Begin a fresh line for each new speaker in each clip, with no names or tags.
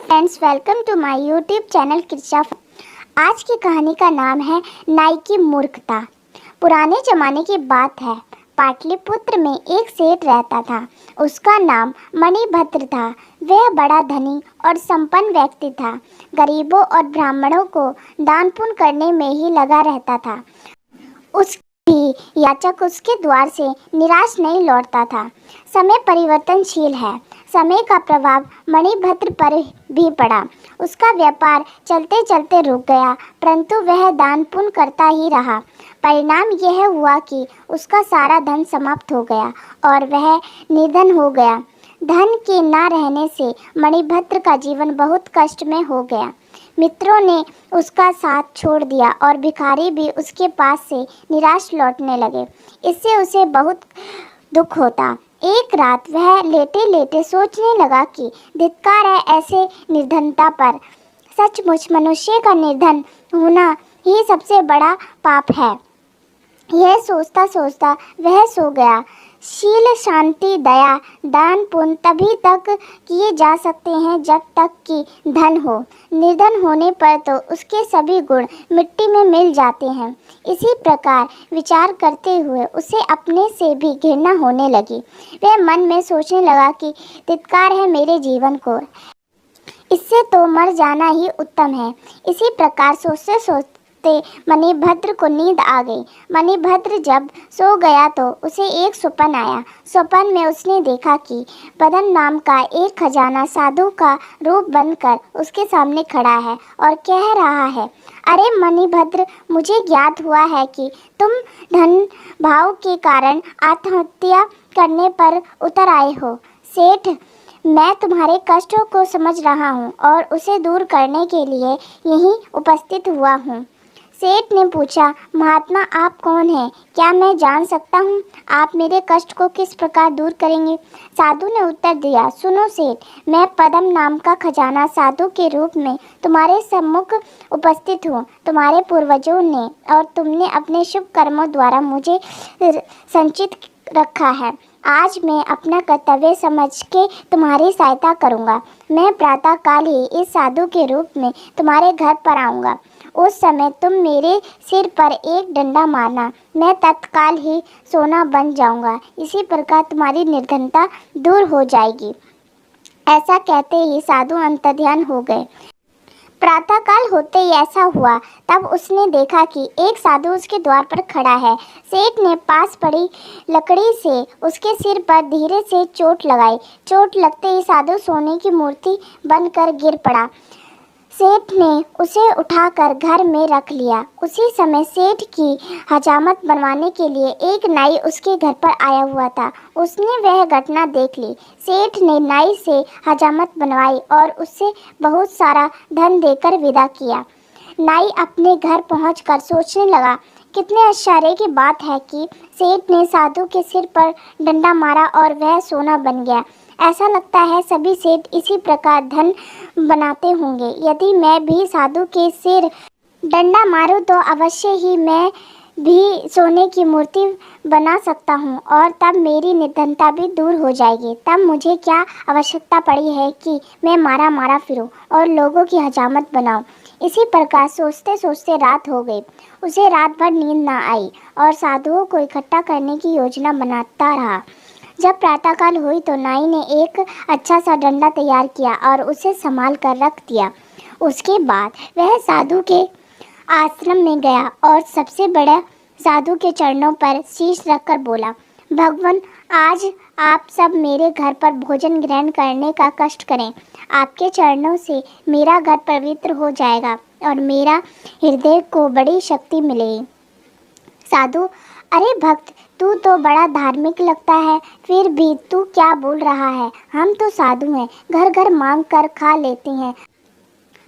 Friends, welcome to my YouTube channel Krisha. आज की कहानी का नाम है नाई की मूर्खता। पुराने जमाने की बात है। पाटलिपुत्र में एक सेठ रहता था। उसका नाम मणिभद्र था। वह बड़ा धनी और संपन्न व्यक्ति था। गरीबों और ब्राह्मणों को दान पुण्य करने में ही लगा रहता था। उस भी याचक उसके द्वार से निराश नहीं लौटता था। समय परिवर्तनशील है। समय का प्रभाव मणिभद्र पर भी पड़ा। उसका व्यापार चलते चलते रुक गया, परंतु वह दान पुण्य करता ही रहा। परिणाम यह हुआ कि उसका सारा धन समाप्त हो गया और वह निर्धन हो गया। धन के न रहने से मणिभद्र का जीवन बहुत कष्ट में हो गया। मित्रों ने उसका साथ छोड़ दिया और भिखारी भी उसके पास से निराश लौटने लगे। इससे उसे बहुत दुख होता। एक रात वह लेटे लेटे सोचने लगा कि धिक्कार है ऐसे निर्धनता पर। सचमुच मनुष्य का निर्धन होना ही सबसे बड़ा पाप है। यह सोचता सोचता वह सो गया। शील, शांति, दया, दान पुण्य तभी तक किए जा सकते हैं जब तक कि धन हो। निर्धन होने पर तो उसके सभी गुण मिट्टी में मिल जाते हैं। इसी प्रकार विचार करते हुए उसे अपने से भी घृणा होने लगी। वह मन में सोचने लगा कि धिक्कार है मेरे जीवन को, इससे तो मर जाना ही उत्तम है। इसी प्रकार सोचते सोचते मणिभद्र को नींद आ गई। मणिभद्र जब सो गया तो उसे एक स्वप्न आया। स्वप्न में उसने देखा कि पद्म नाम का एक खजाना साधु का रूप बनकर उसके सामने खड़ा है और कह रहा है, अरे मणिभद्र, मुझे ज्ञात हुआ है कि तुम धन भाव के कारण आत्महत्या करने पर उतर आए हो। सेठ, मैं तुम्हारे कष्टों को समझ रहा हूँ और उसे दूर करने के लिए यहीं उपस्थित हुआ हूँ। सेठ ने पूछा, महात्मा आप कौन हैं? क्या मैं जान सकता हूँ? आप मेरे कष्ट को किस प्रकार दूर करेंगे? साधु ने उत्तर दिया, सुनो सेठ, मैं पद्म नाम का खजाना साधु के रूप में तुम्हारे सम्मुख उपस्थित हूँ। तुम्हारे पूर्वजों ने और तुमने अपने शुभ कर्मों द्वारा मुझे संचित रखा है। आज मैं अपना कर्तव्य समझ के तुम्हारी सहायता करूँगा। मैं प्रातः काल ही इस साधु के रूप में तुम्हारे घर पर आऊँगा। उस समय तुम मेरे सिर पर एक डंडा मारना, मैं तत्काल ही सोना बन जाऊंगा। इसी प्रकार तुम्हारी निर्धनता दूर हो जाएगी। ऐसा कहते ही साधु अंतर्ध्यान हो गए। प्रातःकाल होते ही ऐसा हुआ। तब उसने देखा कि एक साधु उसके द्वार पर खड़ा है। सेठ ने पास पड़ी लकड़ी से उसके सिर पर धीरे से चोट लगाई। चोट लगते ही साधु सोने की मूर्ति बनकर गिर पड़ा। सेठ ने उसे उठाकर घर में रख लिया। उसी समय सेठ की हजामत बनवाने के लिए एक नाई उसके घर पर आया हुआ था। उसने वह घटना देख ली। सेठ ने नाई से हजामत बनवाई और उससे बहुत सारा धन देकर विदा किया। नाई अपने घर पहुंचकर सोचने लगा, कितने आश्चर्य की बात है कि सेठ ने साधु के सिर पर डंडा मारा और वह सोना बन गया। ऐसा लगता है सभी सेठ इसी प्रकार धन बनाते होंगे। यदि मैं भी साधु के सिर डंडा मारूं तो अवश्य ही मैं भी सोने की मूर्ति बना सकता हूं और तब मेरी निर्धनता भी दूर हो जाएगी। तब मुझे क्या आवश्यकता पड़ी है कि मैं मारा मारा फिरूं और लोगों की हजामत बनाऊं। इसी प्रकार सोचते सोचते रात हो गई। उसे रात भर नींद न आई और साधुओं को इकट्ठा करने की योजना बनाता रहा। जब प्रातःकाल हुई तो नाई ने एक अच्छा सा डंडा तैयार किया और उसे संभाल कर रख दिया। उसके बाद वह साधु के आश्रम में गया और सबसे बड़ा साधु के चरणों पर शीश रखकर बोला, भगवान, आज आप सब मेरे घर पर भोजन ग्रहण करने का कष्ट करें। आपके चरणों से मेरा घर पवित्र हो जाएगा और मेरा हृदय को बड़ी शक्ति मिलेगी। साधु, अरे भक्त, तू तो बड़ा धार्मिक लगता है, फिर भी तू क्या बोल रहा है? हम तो साधु हैं, घर घर मांग कर खा लेते हैं।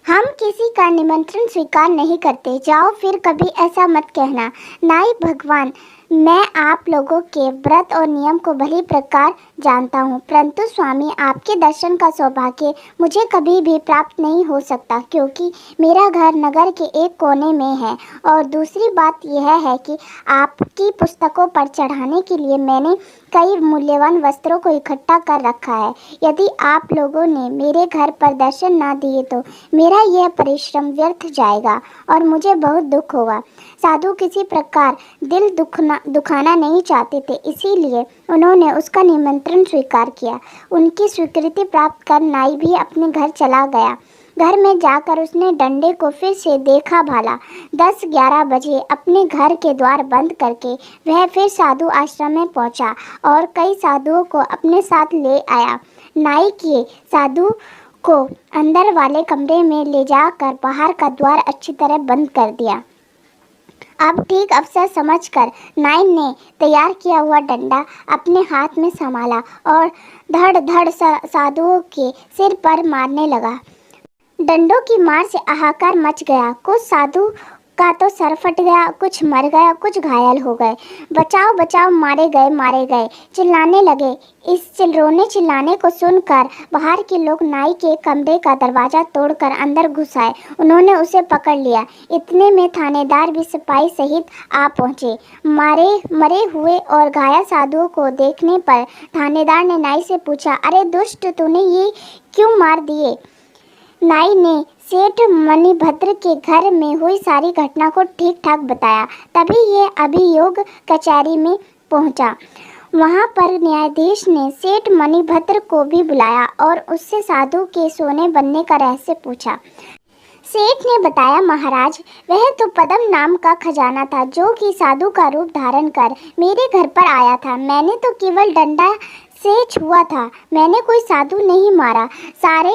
हम किसी का निमंत्रण स्वीकार नहीं करते। जाओ फिर कभी ऐसा मत कहना। नाई भगवान, मैं आप लोगों के व्रत और नियम को भली प्रकार जानता हूँ, परंतु स्वामी आपके दर्शन का सौभाग्य मुझे कभी भी प्राप्त नहीं हो सकता, क्योंकि मेरा घर नगर के एक कोने में है। और दूसरी बात यह है कि आपकी पुस्तकों पर चढ़ाने के लिए मैंने कई मूल्यवान वस्त्रों को इकट्ठा कर रखा है। यदि आप लोगों ने मेरे घर पर दर्शन ना दिए तो मेरा यह परिश्रम व्यर्थ जाएगा और मुझे बहुत दुख होगा। साधु किसी प्रकार दिल दुखाना नहीं चाहते थे, इसीलिए उन्होंने उसका निमंत्रण स्वीकार किया। उनकी स्वीकृति प्राप्त कर नाई भी अपने घर चला गया। घर में जाकर उसने डंडे को फिर से देखा भाला। 10-11 बजे अपने घर के द्वार बंद करके वह फिर साधु आश्रम में पहुंचा और कई साधुओं को अपने साथ ले आया। नाई के साधु को अंदर वाले कमरे में ले जाकर बाहर का द्वार अच्छी तरह बंद कर दिया। अब ठीक अवसर समझकर नाई ने तैयार किया हुआ डंडा अपने हाथ में संभाला और धड़ धड़ साधुओं के सिर पर मारने लगा। डंडों की मार से हाहाकार मच गया। कुछ साधु का तो सर फट गया, कुछ मर गया, कुछ घायल हो गए। बचाओ बचाओ, मारे गए चिल्लाने लगे। इस रोने चिल्लाने को सुनकर बाहर के लोग नाई के कमरे का दरवाज़ा तोड़कर अंदर घुस आए। उन्होंने उसे पकड़ लिया। इतने में थानेदार भी सिपाही सहित आ पहुँचे। मरे हुए और घायल साधुओं को देखने पर थानेदार ने नाई से पूछा, अरे दुष्ट, तूने ये क्यों मार दिए? नाई ने सेठ मणिभद्र के घर में हुई सारी घटना को ठीक ठाक बताया। तभी ये अभियोग कचहरी में पहुंचा। वहां पर न्यायाधीश ने सेठ मणिभद्र को भी बुलाया और उससे साधु के सोने बनने का रहस्य पूछा। सेठ ने बताया, महाराज, वह तो पद्म नाम का खजाना था जो कि साधु का रूप धारण कर मेरे घर पर आया था। मैंने तो केवल डंडा से छुआ था, मैंने कोई साधु नहीं मारा। सारे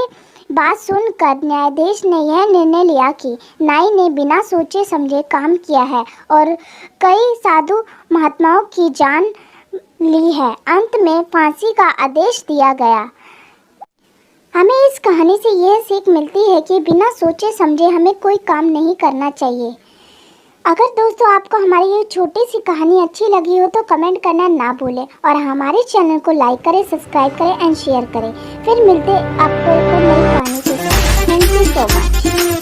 बात सुनकर न्यायाधीश ने यह निर्णय लिया कि नाई ने बिना सोचे समझे काम किया है और कई साधु महात्माओं की जान ली है। अंत में फांसी का आदेश दिया गया। हमें इस कहानी से यह सीख मिलती है कि बिना सोचे समझे हमें कोई काम नहीं करना चाहिए। अगर दोस्तों आपको हमारी ये छोटी सी कहानी अच्छी लगी हो तो कमेंट करना ना भूलें और हमारे चैनल को लाइक करें, सब्सक्राइब करें एंड शेयर करें। फिर मिलते आपको एक और नई कहानी के साथ। Thank you so much.